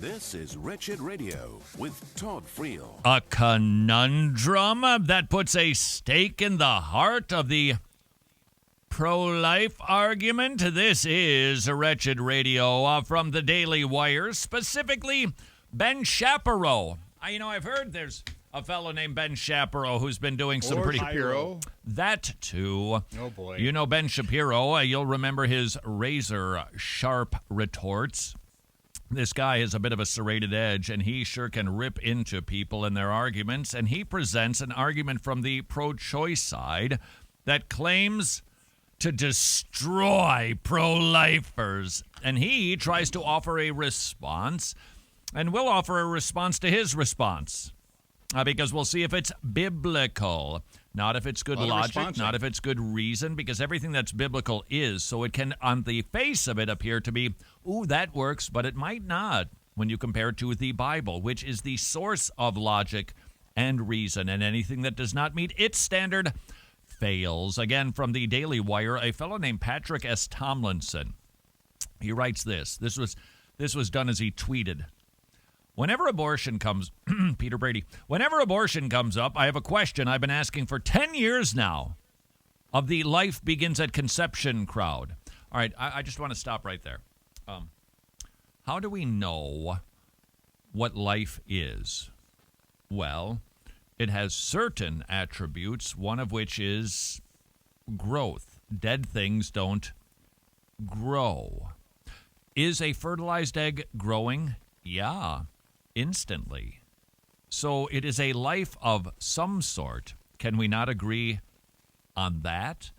This is Wretched Radio with Todd Friel. A conundrum that puts a stake in the heart of the pro-life argument. This is Wretched Radio from the Daily Wire, specifically Ben Shapiro. I've heard there's a fellow named Ben Shapiro who's been doing some pretty... Shapiro. That too. Oh, boy. You know Ben Shapiro. You'll remember his razor-sharp retorts. This guy has a bit of a serrated edge, and he sure can rip into people in their arguments, and he presents an argument from the pro-choice side that claims to destroy pro-lifers. And he tries to offer a response, and we'll offer a response to his response. Because we'll see if it's biblical, not if it's good logic, not if it's good reason, because everything that's biblical is. So it can, on the face of it, appear to be, ooh, that works, but it might not when you compare it to the Bible, which is the source of logic and reason. And anything that does not meet its standard fails. Again, from the Daily Wire, a fellow named Patrick S. Tomlinson. He writes this. This was done as he tweeted. Whenever abortion comes, Peter Brady, whenever abortion comes up, I have a question I've been asking for 10 years now of the life begins at conception crowd. All right, I just want to stop right there. How do we know what life is? Well, it has certain attributes, one of which is growth. Dead things don't grow. Is a fertilized egg growing? Yeah. Instantly. So it is a life of some sort. Can we not agree on that?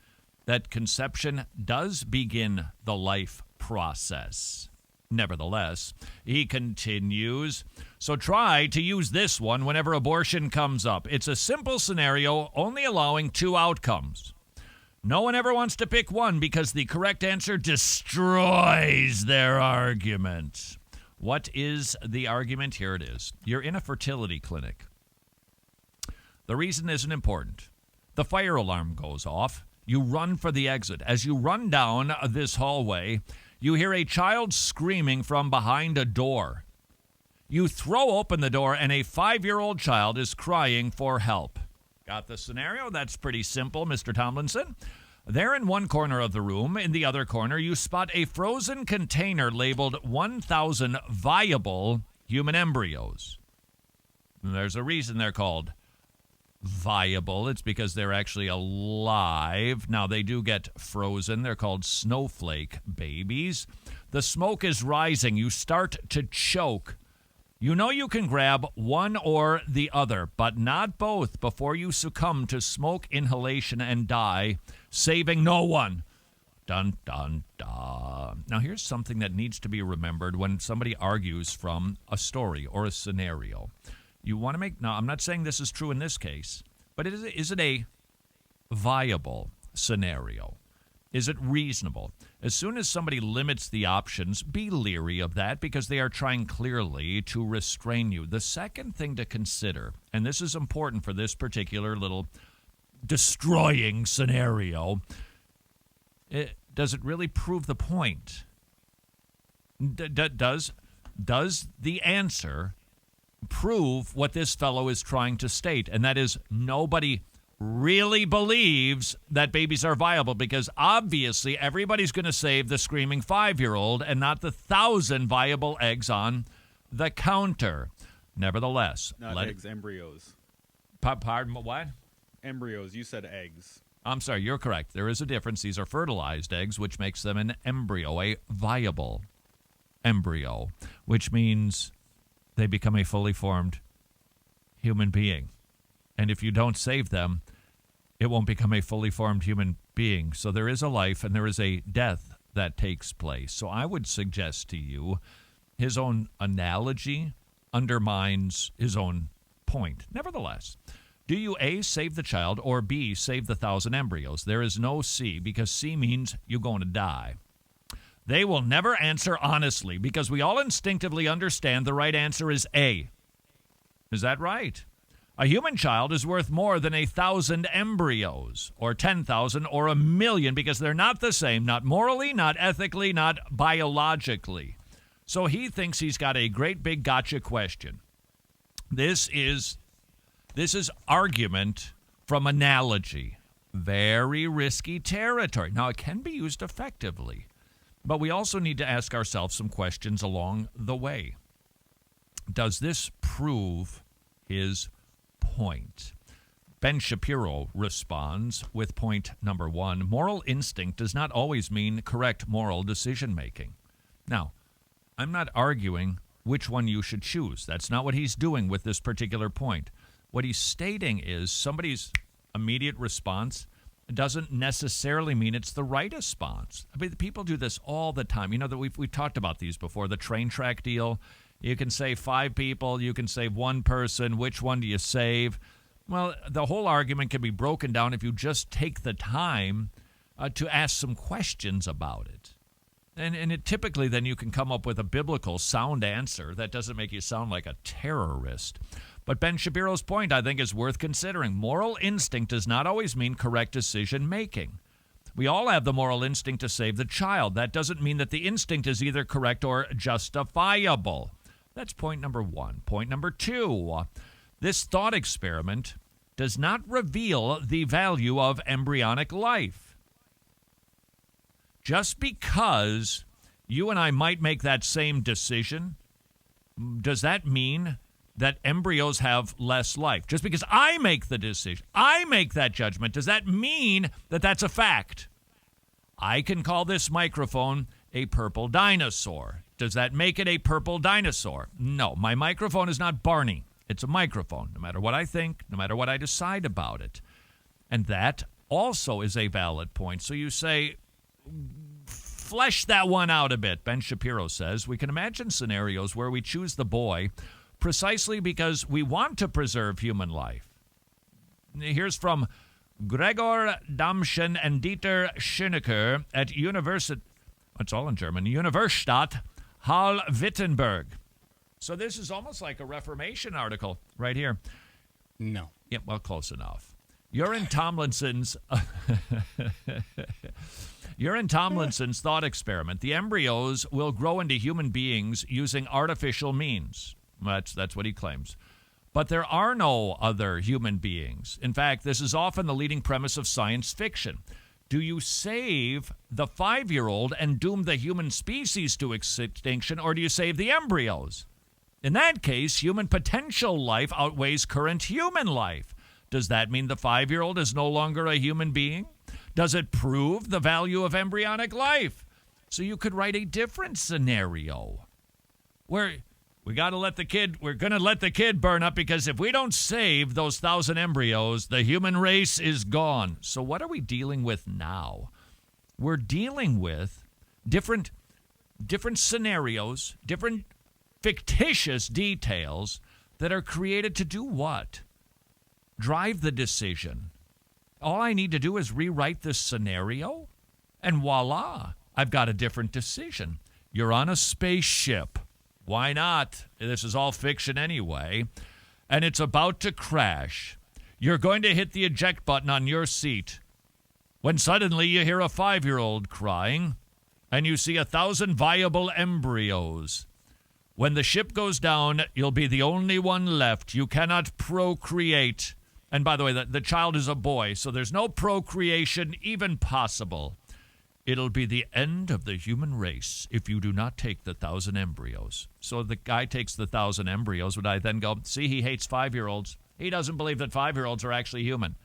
That conception does begin the life process. Nevertheless, he continues, so try to use this one whenever abortion comes up. It's a simple scenario, only allowing two outcomes. No one ever wants to pick one because the correct answer destroys their argument. What is the argument? Here it is. You're in a fertility clinic. The reason isn't important. The fire alarm goes off. You run for the exit. As you run down this hallway, you hear a child screaming from behind a door. You throw open the door, and a 5-year-old child is crying for help. Got the scenario? That's pretty simple, Mr. Tomlinson. There in one corner of the room, in the other corner, you spot a frozen container labeled 1,000 viable human embryos. There's a reason they're called viable. It's because they're actually alive. Now, they do get frozen. They're called snowflake babies. The smoke is rising. You start to choke. You know you can grab one or the other, but not both before you succumb to smoke inhalation and die, saving no one. Dun, dun, dun. Now, here's something that needs to be remembered when somebody argues from a story or a scenario. You want to make... Now, I'm not saying this is true in this case, but is it a viable scenario? Is it reasonable? As soon as somebody limits the options, be leery of that because they are trying clearly to restrain you. The second thing to consider, and this is important for this particular little destroying scenario, does it really prove the point? Does the answer prove what this fellow is trying to state? And that is nobody really believes that babies are viable because obviously everybody's going to save the screaming 5-year-old and not the 1,000 viable eggs on the counter. Nevertheless. Not eggs, embryos. Pardon, what? Embryos. You said eggs. I'm sorry, you're correct. There is a difference. These are fertilized eggs, which makes them an embryo, a viable embryo, which means they become a fully formed human being. And if you don't save them, it won't become a fully formed human being. So there is a life and there is a death that takes place. So I would suggest to you his own analogy undermines his own point. Nevertheless, do you A, save the child, or B, save the 1,000 embryos? There is no C, because C means you're going to die. They will never answer honestly because we all instinctively understand the right answer is A. Is that right? A human child is worth more than 1,000 embryos, or 10,000, or 1,000,000, because they're not the same, not morally, not ethically, not biologically. So he thinks he's got a great big gotcha question. This is argument from analogy. Very risky territory. Now, it can be used effectively, but we also need to ask ourselves some questions along the way. Does this prove his point? Ben Shapiro responds with point number 1. Moral instinct does not always mean correct moral decision-making. Now, I'm not arguing which one you should choose. That's not what he's doing with this particular point. What he's stating is somebody's immediate response doesn't necessarily mean it's the right response. I mean, people do this all the time. You know that we've talked about these before. The train track deal. You can save 5 people. You can save 1 person. Which one do you save? Well, the whole argument can be broken down if you just take the time to ask some questions about it. And it typically then you can come up with a biblical sound answer that doesn't make you sound like a terrorist. But Ben Shapiro's point, I think, is worth considering. Moral instinct does not always mean correct decision-making. We all have the moral instinct to save the child. That doesn't mean that the instinct is either correct or justifiable. That's point number 1. Point number 2, this thought experiment does not reveal the value of embryonic life. Just because you and I might make that same decision, does that mean that embryos have less life? Just because I make the decision, I make that judgment, does that mean that that's a fact? I can call this microphone a purple dinosaur. Does that make it a purple dinosaur? No, my microphone is not Barney. It's a microphone, no matter what I think, no matter what I decide about it. And that also is a valid point. So you say, flesh that one out a bit. Ben Shapiro says, we can imagine scenarios where we choose the boy precisely because we want to preserve human life. Here's from Gregor Damschen and Dieter Schönecker at it's all in German, Universität Halle-Wittenberg. So this is almost like a Reformation article right here. No. Yeah, well, close enough. Urine Tomlinson's thought experiment. The embryos will grow into human beings using artificial means. That's what he claims. But there are no other human beings. In fact, this is often the leading premise of science fiction. Do you save the 5-year-old and doom the human species to extinction, or do you save the embryos? In that case, human potential life outweighs current human life. Does that mean the 5-year-old is no longer a human being? Does it prove the value of embryonic life? So you could write a different scenario where we're going to let the kid burn up because if we don't save those 1,000 embryos, the human race is gone. So what are we dealing with now? We're dealing with different scenarios, different fictitious details that are created to do what? Drive the decision. All I need to do is rewrite this scenario, and voila, I've got a different decision. You're on a spaceship. Why not? This is all fiction anyway. And it's about to crash. You're going to hit the eject button on your seat when suddenly you hear a 5-year-old crying and you see 1,000 viable embryos. When the ship goes down, you'll be the only one left. You cannot procreate. And by the way, the child is a boy, so there's no procreation even possible. It'll be the end of the human race if you do not take the 1,000 embryos. So the guy takes the 1,000 embryos. Would I then go, see, he hates 5-year-olds. He doesn't believe that 5-year-olds are actually human.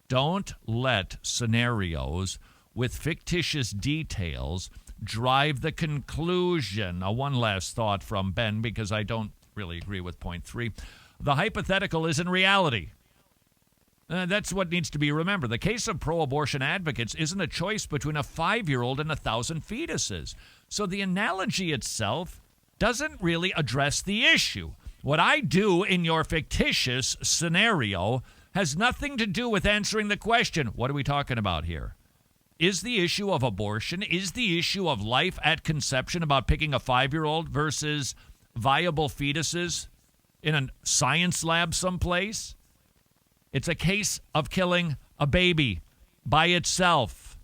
Don't let scenarios with fictitious details drive the conclusion. One last thought from Ben, because I don't really agree with point 3. The hypothetical isn't reality. That's what needs to be remembered. The case of pro-abortion advocates isn't a choice between a 5-year-old and 1,000 fetuses. So the analogy itself doesn't really address the issue. What I do in your fictitious scenario has nothing to do with answering the question. What are we talking about here? Is the issue of abortion, is the issue of life at conception about picking a 5-year-old versus viable fetuses in a science lab someplace? It's a case of killing a baby by itself.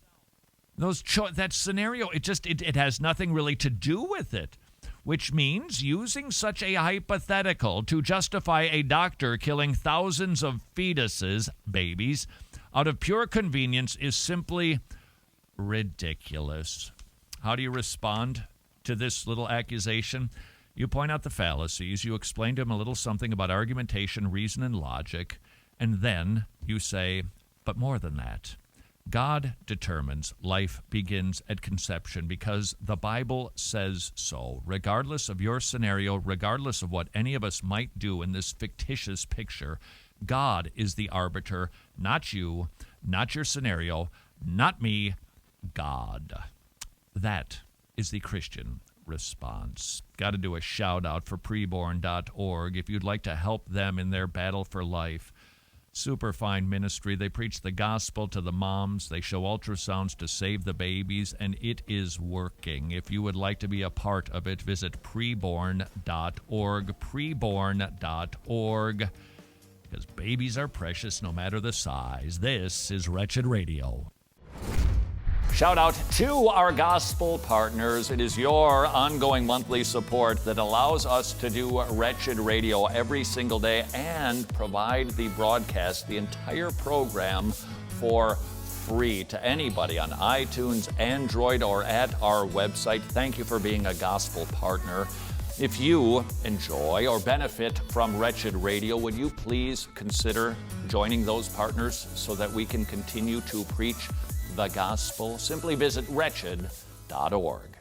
That scenario, it has nothing really to do with it. which means using such a hypothetical to justify a doctor killing thousands of fetuses, babies, out of pure convenience is simply ridiculous. How do you respond to this little accusation? You point out the fallacies, you explain to him a little something about argumentation, reason, and logic, and then you say, but more than that, God determines life begins at conception because the Bible says so. Regardless of your scenario, regardless of what any of us might do in this fictitious picture, God is the arbiter, not you, not your scenario, not me, God. That is the Christian response. Got to do a shout out for preborn.org if you'd like to help them in their battle for life. Super fine ministry. They preach the gospel to the moms. They show ultrasounds to save the babies, and it is working. If you would like to be a part of it, visit preborn.org, preborn.org, because babies are precious no matter the size. This is Wretched Radio. Shout out to our gospel partners. It is your ongoing monthly support that allows us to do Wretched Radio every single day and provide the broadcast, the entire program, for free to anybody on iTunes, Android, or at our website. Thank you for being a gospel partner. If you enjoy or benefit from Wretched Radio, would you please consider joining those partners so that we can continue to preach the gospel? Simply visit wretched.org.